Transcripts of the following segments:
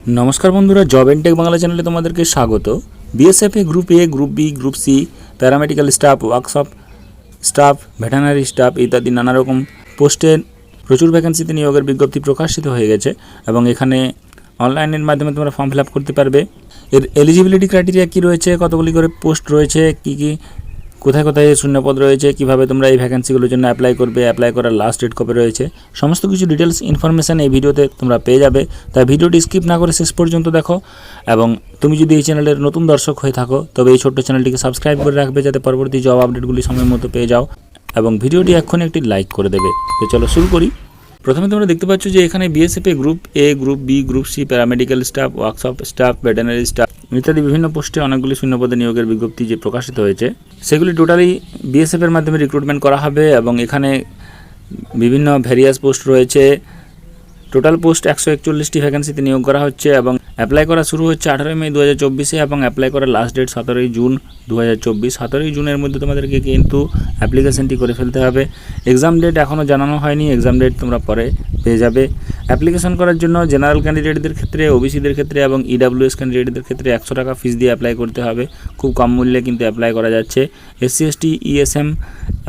नमस्कार बंधुरा job and tech Bangla चैनले तुम्हादेरके स्वागत। BSF group A, group B, group C, paramedical staff, workshop staff, veterinary staff इत्यादि नाना रकम पोस्टे प्रचुर भैकेंसिते नियोगेर विज्ञप्ति प्रकाशित हो गेछे एबं एखाने अनलाइनेर माध्यमे तोमरा फर्म फिल आप करते पारबे। एर एलिजिबिलिटी क्राइटेरिया कि रयेछे, कतगुली करे पोस्ट रयेछे, कि কোথায় কোথায় শূন্যপদ রয়েছে, কিভাবে তোমরা এই ভ্যাকেন্সিগুলোর জন্য অ্যাপ্লাই করবে, অ্যাপ্লাই করার লাস্ট ডেট কবে রয়েছে, সমস্ত কিছু ডিটেলস ইনফরমেশান এই ভিডিওতে তোমরা পেয়ে যাবে। তাই ভিডিওটি স্কিপ না করে শেষ পর্যন্ত দেখো এবং তুমি যদি এই চ্যানেলের নতুন দর্শক হয়ে থাকো তবে এই ছোট্ট চ্যানেলটিকে সাবস্ক্রাইব করে রাখবে যাতে পরবর্তী জব আপডেটগুলি সময় মতো পেয়ে যাও এবং ভিডিওটি এক্ষুনি একটি লাইক করে দেবে। তো চলো শুরু করি। প্রথমে তোমরা দেখতে পাচ্ছ যে এখানে বিএসএফ এ group A, group B, group C, paramedical staff, workshop staff, veterinary staff ইত্যাদি বিভিন্ন পোস্টে অনেকগুলি শূন্যপদে নিয়োগের বিজ্ঞপ্তি যে প্রকাশিত হয়েছে সেগুলি টোটালি বিএসএফ এর মাধ্যমে রিক্রুটমেন্ট করা হবে এবং এখানে বিভিন্ন ভেরিয়াস পোস্ট রয়েছে। টোটাল পোস্ট 141টি ভ্যাকেন্সিতে নিয়োগ করা হচ্ছে এবং অ্যাপ্লাই করা শুরু হচ্ছে 18 মে 2024 এবং অ্যাপ্লাই করার লাস্ট ডেট 17 জুন 2024। 17 জুনের মধ্যে তোমাদেরকে কিন্তু অ্যাপ্লিকেশনটি করে ফেলতে হবে। এক্সাম ডেট এখনও জানানো হয়নি, এক্সাম ডেট তোমরা পরে পেয়ে যাবে। অ্যাপ্লিকেশন করার জন্য জেনারেল ক্যান্ডিডেটদের ক্ষেত্রে, ওবিসিদের ক্ষেত্রে এবং ইডাব্লিউএস ক্যান্ডিডেটদের ক্ষেত্রে 100 টাকা ফিস দিয়ে অ্যাপ্লাই করতে হবে। খুব কম মূল্যে কিন্তু অ্যাপ্লাই করা যাচ্ছে। এসসি, এসটি, ইএসএম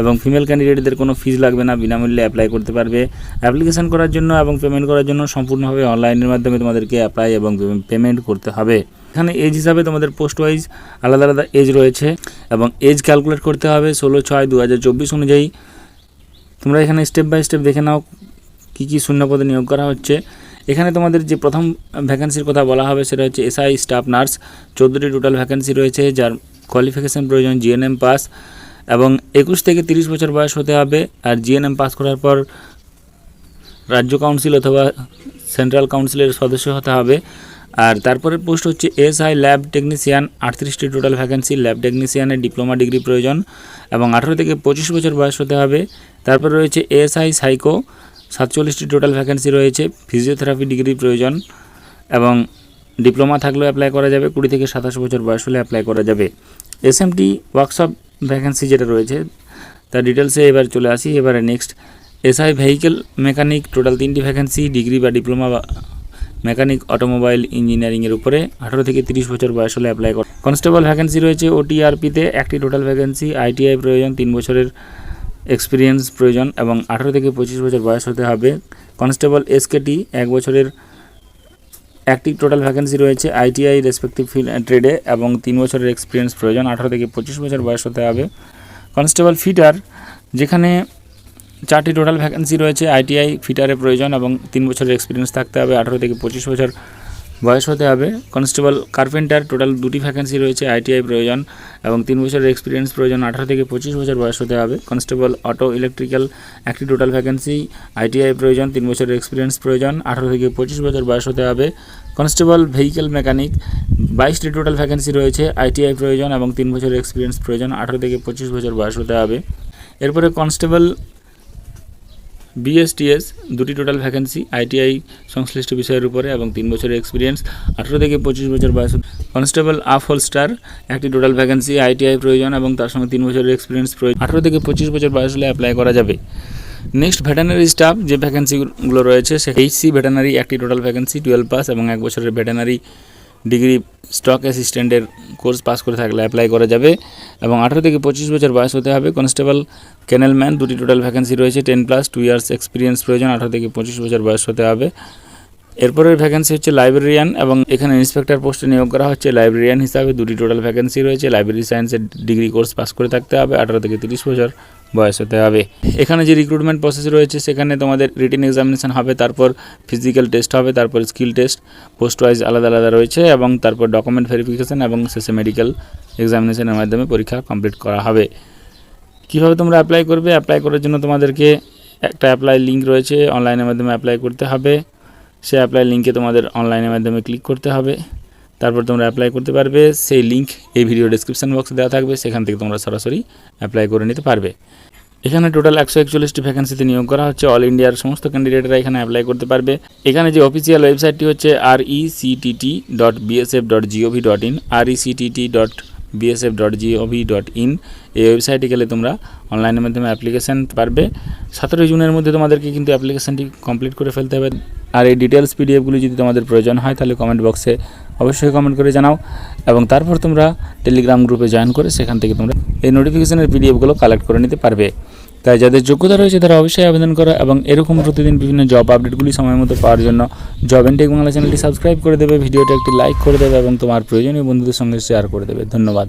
এবং ফিমেল ক্যান্ডিডেটদের কোনো ফিস লাগবে না, বিনামূল্যে অ্যাপ্লাই করতে পারবে। অ্যাপ্লিকেশন করার জন্য এবং পেমেন্ট করার জন্য সম্পূর্ণভাবে অনলাইনের মাধ্যমে তোমাদেরকে অ্যাপ্লাই এবং পেমেন্ট করতে হবে। এখানে এজ হিসাবে তোমাদের পোস্ট ওয়াইজ আলাদা আলাদা এজ রয়েছে এবং এজ ক্যালকুলেট করতে হবে 16/6/2024 অনুযায়ী। তোমরা এখানে স্টেপ বাই স্টেপ দেখে নাও কী কী শূন্যপদে নিয়োগ করা হচ্ছে। এখানে তোমাদের যে প্রথম ভ্যাকেন্সির কথা বলা হবে সেটা হচ্ছে এসআই স্টাফ নার্স। 14টি টোটাল ভ্যাকেন্সি রয়েছে যার কোয়ালিফিকেশান প্রয়োজন জিএনএম পাস এবং 21 থেকে 30 বছর বয়স হতে হবে। আর জিএনএম পাস করার পর রাজ্য কাউন্সিল অথবা সেন্ট্রাল কাউন্সিলের সদস্য হতে হবে। আর তারপরে পোস্ট হচ্ছে এসআই ল্যাব টেকনিশিয়ান। 38টি টোটাল ভ্যাকেন্সি। ল্যাব টেকনিশিয়ানের ডিপ্লোমা ডিগ্রি প্রয়োজন এবং 18 থেকে 25 বছর বয়স হতে হবে। তারপর রয়েছে এএসআই সাইকো। 47টি টোটাল ভ্যাকেন্সি রয়েছে। ফিজিওথেরাপি ডিগ্রি প্রয়োজন এবং ডিপ্লোমা থাকলেও অ্যাপ্লাই করা যাবে। 20 থেকে 27 বছর বয়স হলে অ্যাপ্লাই করা যাবে। এসএমটি ওয়ার্কশপ ভ্যাকেন্সি যেটা রয়েছে তার ডিটেলসে এবার চলে আসি। এবারে next SI vehicle mechanic. Total 3টি ভ্যাকেন্সি। ডিগ্রি বা ডিপ্লোমা মেকানিক অটোমোবাইল ইঞ্জিনিয়ারিংয়ের উপরে 18 থেকে 30 বছর বয়স হলে অ্যাপ্লাই করে। কনস্টেবল ভ্যাকেন্সি রয়েছে ওটিআরপিতে 1টি টোটাল ভ্যাকেন্সি। আইটিআই প্রয়োজন, 3 বছরের এক্সপিরিয়েন্স প্রয়োজন এবং 18 থেকে 25 বছর বয়স হতে হবে। কনস্টেবল এসকেটি 1 বছরের 1টি টোটাল ভ্যাকেন্সি রয়েছে আইটিআই রেসপেক্টিভ ট্রেডে এবং 3 বছরের এক্সপিরিয়েন্স প্রয়োজন। 18 থেকে 25 বছর বয়স হতে হবে। কনস্টেবল ফিটার যেখানে 4টি টোটাল ভ্যাকেন্সি রয়েছে আইটিআই ফিটারে প্রয়োজন এবং 3 বছরের এক্সপিরিয়েন্স থাকতে হবে। 18 থেকে 25 বছর বয়স হতে হবে। কনস্টেবল কার্পেন্টার টোটাল 2টি ভ্যাকেন্সি রয়েছে আইটিআই প্রয়োজন এবং 3 বছরের এক্সপিরিয়েন্স প্রয়োজন। 18 থেকে 25 বছর বয়স হতে হবে। কনস্টেবল অটো ইলেকট্রিক্যাল 1টি টোটাল ভ্যাকেন্সি আইটিআই প্রয়োজন, 3 বছরের এক্সপিরিয়েন্স প্রয়োজন। 18 থেকে 25 বছর বয়স হতে হবে। কনস্টেবল ভেহিকেল মেকানিক 22টি টোটাল ভ্যাকেন্সি রয়েছে আইটিআই প্রয়োজন এবং 3 বছরের এক্সপিরিয়েন্স প্রয়োজন। 18 থেকে 25 বছর বয়স হতে হবে। এরপরে কনস্টেবল বিএসটিএস 2টি টোটাল ভ্যাকেন্সি আইটিআই সংশ্লিষ্ট বিষয়ের উপরে এবং 3 বছরের এক্সপিরিয়েন্স। 18 থেকে 25 বছর বয়স। কনস্টেবল আপ হোলস্টার 1টি টোটাল ভ্যাকেন্সি আইটিআই প্রয়োজন এবং তার সঙ্গে 3 বছরের এক্সপিরিয়েন্স প্রয়োজন। 18 থেকে 25 বছর বয়স হলে অ্যাপ্লাই করা যাবে। নেক্সট ভেটেনারি স্টাফ যে ভ্যাকেন্সিগুলো রয়েছে সে এইচসি ভেটেনারি 1টি টোটাল ভ্যাকেন্সি 12 পাস এবং 1 বছরের ভেটেনারি ডিগ্রি স্টক অ্যাসিস্ট্যান্টের কোর্স পাস করে থাকলে অ্যাপ্লাই করা যাবে এবং 18 থেকে 25 বছর বয়স হতে হবে। কনস্টেবল কেনেলম্যান 2টি টোটাল ভ্যাকেন্সি রয়েছে 10+ 2 ইয়ার্স এক্সপিরিয়েন্স প্রয়োজন। 18 থেকে 25 বছর বয়স হতে হবে। এরপরের ভ্যাকেন্সি হচ্ছে লাইব্রেরিয়ান এবং এখানে ইন্সপেক্টর পোস্টে নিয়োগ করা হচ্ছে লাইব্রেরিয়ান হিসাবে। 2টি টোটাল ভ্যাকেন্সি রয়েছে। লাইব্রেরি সায়েন্সের ডিগ্রি কোর্স পাস করে থাকতে হবে। 18 থেকে 30 বছর বয়স হতে হবে। এখানে যে রিক্রুটমেন্ট প্রসেস রয়েছে সেখানে তোমাদের রিটেন এক্সামিনেশন হবে, তারপর ফিজিক্যাল টেস্ট হবে, তারপর স্কিল টেস্ট পোস্ট ওয়াইজ আলাদা আলাদা রয়েছে এবং তারপর ডকুমেন্ট ভেরিফিকেশান এবং শেষে মেডিকেল এক্সামিনেশনের মাধ্যমে পরীক্ষা কমপ্লিট করা হবে। কীভাবে তোমরা অ্যাপ্লাই করবে? অ্যাপ্লাই করার জন্য তোমাদেরকে একটা অ্যাপ্লাই লিঙ্ক রয়েছে, অনলাইনের মাধ্যমে অ্যাপ্লাই করতে হবে। সে অ্যাপ্লাই লিঙ্কে তোমাদের অনলাইনের মাধ্যমে ক্লিক করতে হবে, তারপর তোমরা অ্যাপ্লাই করতে পারবে। সেই লিঙ্ক এই ভিডিও ডেসক্রিপশন বক্সে দেওয়া থাকবে, সেখান থেকে তোমরা সরাসরি অ্যাপ্লাই করে নিতে পারবে। এখানে টোটাল 141টি ভ্যাকেন্সিতে নিয়োগ করা হচ্ছে। অল ইন্ডিয়ার সমস্ত ক্যান্ডিডেটরা এখানে অ্যাপ্লাই করতে পারবে। এখানে যে অফিসিয়াল ওয়েবসাইটটি হচ্ছে rectt.bsf.gov.in rectt.bsf.gov.in এই ওয়েবসাইটে গেলে তোমরা অনলাইনের মাধ্যমে অ্যাপ্লিকেশান পারবে। 17 জুনের মধ্যে তোমাদেরকে কিন্তু অ্যাপ্লিকেশানটি কমপ্লিট করে ফেলতে হবে। আর এই ডিটেলস পিডিএফগুলি যদি তোমাদের প্রয়োজন হয় তাহলে কমেন্ট বক্সে অবশ্যই কমেন্ট করে জানাও, এবং তারপর তোমরা টেলিগ্রাম গ্রুপে জয়েন করে সেখান থেকে তোমরা এই নোটিফিকেশনের পিডিএফগুলো কালেক্ট করে নিতে পারবে। তাই যাদের যোগ্যতা রয়েছে তারা অবশ্যই আবেদন করো, এবং এরকম প্রতিদিন বিভিন্ন জব আপডেটগুলি সময় মতো পাওয়ার জন্য জব এন্ড টেক বাংলা চ্যানেলটি সাবস্ক্রাইব করে দেবে, ভিডিওটা একটি লাইক করে দেবে এবং তোমার প্রয়োজনীয় বন্ধুদের সঙ্গে শেয়ার করে দেবে। ধন্যবাদ।